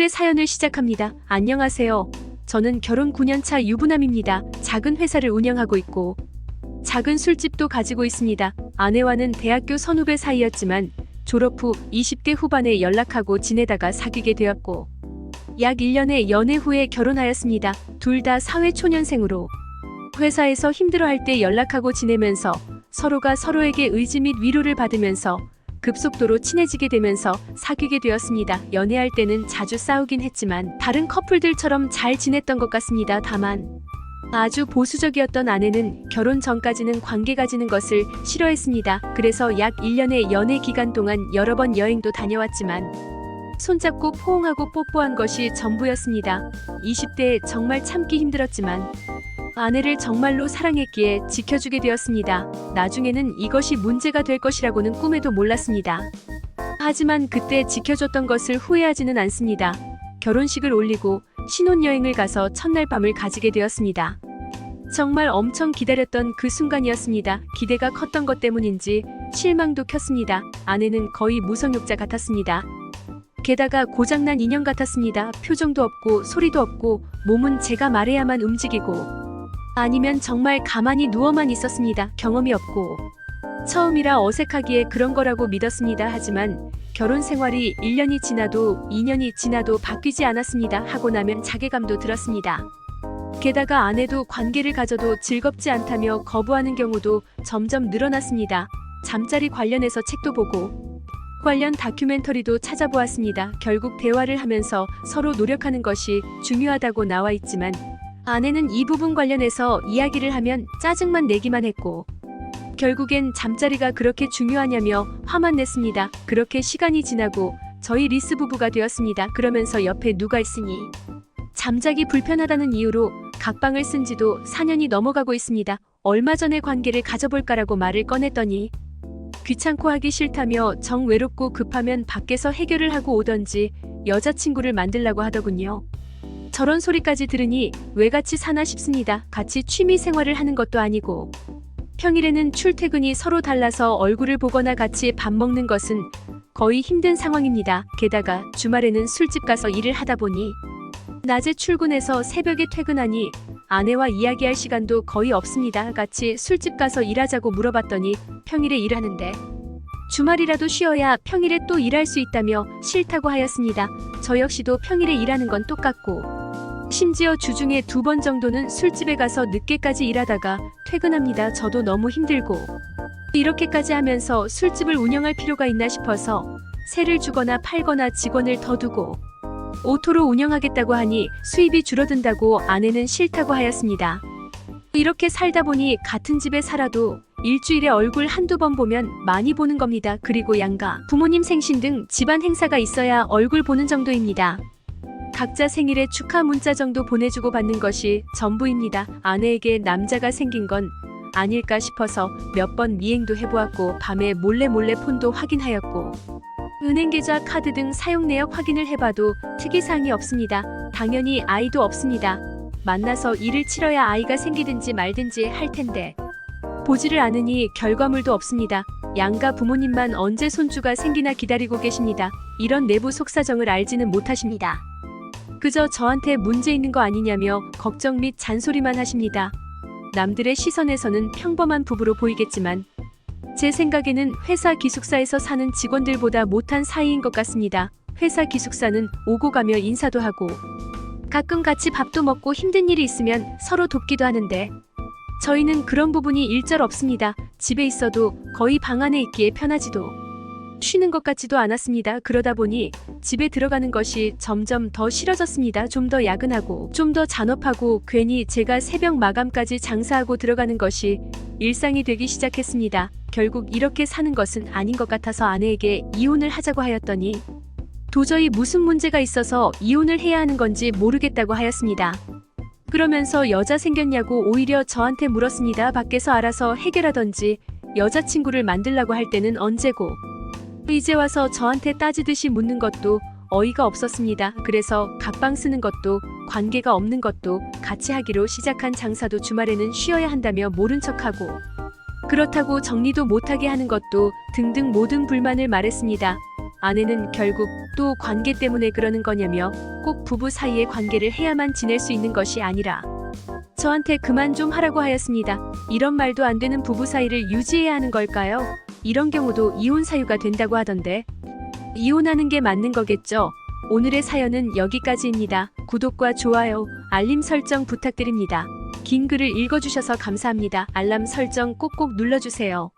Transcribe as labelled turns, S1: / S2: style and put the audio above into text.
S1: 오늘의 사연을 시작합니다. 안녕하세요. 저는 결혼 9년차 유부남입니다. 작은 회사를 운영하고 있고 작은 술집도 가지고 있습니다. 아내와는 대학교 선후배 사이였지만 졸업 후 20대 후반에 연락하고 지내다가 사귀게 되었고 약 1년의 연애 후에 결혼하였습니다. 둘 다 사회초년생으로 회사에서 힘들어할 때 연락하고 지내면서 서로가 서로에게 의지 및 위로를 받으면서 급속도로 친해지게 되면서 사귀게 되었습니다. 연애할 때는 자주 싸우긴 했지만 다른 커플들처럼 잘 지냈던 것 같습니다. 다만 아주 보수적이었던 아내는 결혼 전까지는 관계 가지는 것을 싫어했습니다. 그래서 약 1년의 연애 기간 동안 여러 번 여행도 다녀왔지만 손잡고 포옹하고 뽀뽀한 것이 전부였습니다. 20대에 정말 참기 힘들었지만 아내를 정말로 사랑했기에 지켜주게 되었습니다. 나중에는 이것이 문제가 될 것이라고는 꿈에도 몰랐습니다. 하지만 그때 지켜줬던 것을 후회하지는 않습니다. 결혼식을 올리고 신혼여행을 가서 첫날 밤을 가지게 되었습니다. 정말 엄청 기다렸던 그 순간이었습니다. 기대가 컸던 것 때문인지 실망도 컸습니다. 아내는 거의 무성욕자 같았습니다. 게다가 고장난 인형 같았습니다. 표정도 없고 소리도 없고 몸은 제가 말해야만 움직이고 아니면 정말 가만히 누워만 있었습니다. 경험이 없고 처음이라 어색하기에 그런 거라고 믿었습니다. 하지만 결혼 생활이 1년이 지나도 2년이 지나도 바뀌지 않았습니다. 하고 나면 자괴감도 들었습니다. 게다가 아내도 관계를 가져도 즐겁지 않다며 거부하는 경우도 점점 늘어났습니다. 잠자리 관련해서 책도 보고 관련 다큐멘터리도 찾아보았습니다. 결국 대화를 하면서 서로 노력하는 것이 중요하다고 나와 있지만 아내는 이 부분 관련해서 이야기를 하면 짜증만 내기만 했고 결국엔 잠자리가 그렇게 중요하냐며 화만 냈습니다. 그렇게 시간이 지나고 저희 리스 부부가 되었습니다. 그러면서 옆에 누가 있으니 잠자기 불편하다는 이유로 각방을 쓴 지도 4년이 넘어가고 있습니다. 얼마 전에 관계를 가져볼까라고 말을 꺼냈더니 귀찮고 하기 싫다며 정 외롭고 급하면 밖에서 해결을 하고 오던지 여자친구를 만들라고 하더군요. 저런 소리까지 들으니 왜 같이 사나 싶습니다. 같이 취미 생활을 하는 것도 아니고 평일에는 출퇴근이 서로 달라서 얼굴을 보거나 같이 밥 먹는 것은 거의 힘든 상황입니다. 게다가 주말에는 술집 가서 일을 하다 보니 낮에 출근해서 새벽에 퇴근하니 아내와 이야기할 시간도 거의 없습니다. 같이 술집 가서 일하자고 물어봤더니 평일에 일하는데 주말이라도 쉬어야 평일에 또 일할 수 있다며 싫다고 하였습니다. 저 역시도 평일에 일하는 건 똑같고 심지어 주중에 2번 정도는 술집에 가서 늦게까지 일하다가 퇴근합니다. 저도 너무 힘들고 이렇게까지 하면서 술집을 운영할 필요가 있나 싶어서 세를 주거나 팔거나 직원을 더 두고 오토로 운영하겠다고 하니 수입이 줄어든다고 아내는 싫다고 하였습니다. 이렇게 살다 보니 같은 집에 살아도 일주일에 얼굴 한두 번 보면 많이 보는 겁니다. 그리고 양가, 부모님 생신 등 집안 행사가 있어야 얼굴 보는 정도입니다. 각자 생일에 축하 문자 정도 보내주고 받는 것이 전부입니다. 아내에게 남자가 생긴 건 아닐까 싶어서 몇 번 미행도 해보았고 밤에 몰래 폰도 확인하였고 은행 계좌, 카드 등 사용 내역 확인을 해봐도 특이사항이 없습니다. 당연히 아이도 없습니다. 만나서 일을 치러야 아이가 생기든지 말든지 할 텐데 보지를 않으니 결과물도 없습니다. 양가 부모님만 언제 손주가 생기나 기다리고 계십니다. 이런 내부 속사정을 알지는 못하십니다. 그저 저한테 문제 있는 거 아니냐며 걱정 및 잔소리만 하십니다. 남들의 시선에서는 평범한 부부로 보이겠지만 제 생각에는 회사 기숙사에서 사는 직원들보다 못한 사이인 것 같습니다. 회사 기숙사는 오고 가며 인사도 하고 가끔 같이 밥도 먹고 힘든 일이 있으면 서로 돕기도 하는데 저희는 그런 부분이 일절 없습니다. 집에 있어도 거의 방 안에 있기에 편하지도 쉬는 것 같지도 않았습니다. 그러다 보니 집에 들어가는 것이 점점 더 싫어졌습니다. 좀 더 야근하고 좀 더 잔업하고 괜히 제가 새벽 마감까지 장사하고 들어가는 것이 일상이 되기 시작했습니다. 결국 이렇게 사는 것은 아닌 것 같아서 아내에게 이혼을 하자고 하였더니 도저히 무슨 문제가 있어서 이혼을 해야 하는 건지 모르겠다고 하였습니다. 그러면서 여자 생겼냐고 오히려 저한테 물었습니다. 밖에서 알아서 해결하던지 여자친구를 만들라고 할 때는 언제고 이제 와서 저한테 따지듯이 묻는 것도 어이가 없었습니다. 그래서 각방 쓰는 것도 관계가 없는 것도 같이 하기로 시작한 장사도 주말에는 쉬어야 한다며 모른 척하고 그렇다고 정리도 못하게 하는 것도 등등 모든 불만을 말했습니다. 아내는 결국 또 관계 때문에 그러는 거냐며 꼭 부부 사이의 관계를 해야만 지낼 수 있는 것이 아니라 저한테 그만 좀 하라고 하였습니다. 이런 말도 안 되는 부부 사이를 유지해야 하는 걸까요? 이런 경우도 이혼 사유가 된다고 하던데 이혼하는 게 맞는 거겠죠? 오늘의 사연은 여기까지입니다. 구독과 좋아요, 알림 설정 부탁드립니다. 긴 글을 읽어주셔서 감사합니다. 알람 설정 꼭꼭 눌러주세요.